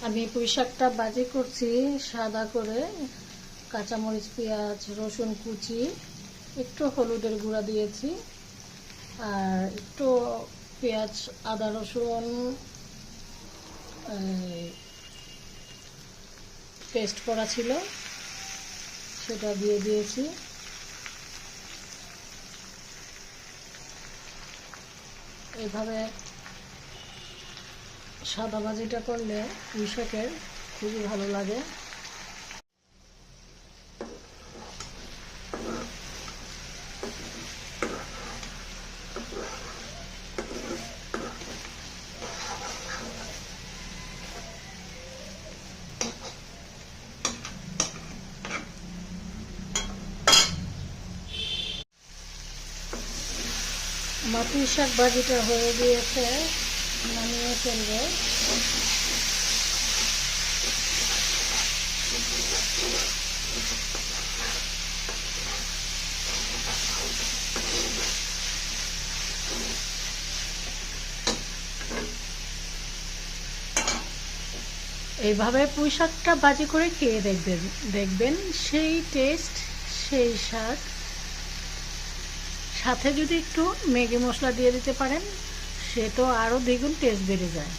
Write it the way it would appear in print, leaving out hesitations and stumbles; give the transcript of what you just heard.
আমি পুঁই শাকটা ভাজি করছি সাদা করে, কাঁচামরিচ, পেঁয়াজ, রসুন কুচি, একটু হলুদের গুঁড়া দিয়েছি, আর একটু পেঁয়াজ, আদা, রসুন পেস্ট করা ছিল সেটা দিয়ে দিয়েছি। এইভাবে সাদা ভাজিটা করলে পুঁই শাকের খুবই ভালো লাগে। আমার পুঁই শাক ভাজিটা হয়ে গিয়েছে, নামিয়ে ফেলবো। এইভাবে পুঁই শাকটা ভাজি করে খেয়ে দেখবেন সেই টেস্ট, সেই স্বাদ। সাথে যদি একটু ম্যাগি মশলা দিয়ে দিতে পারেন, সে তো আরও দ্বিগুণ টেস্ট বেড়ে যায়।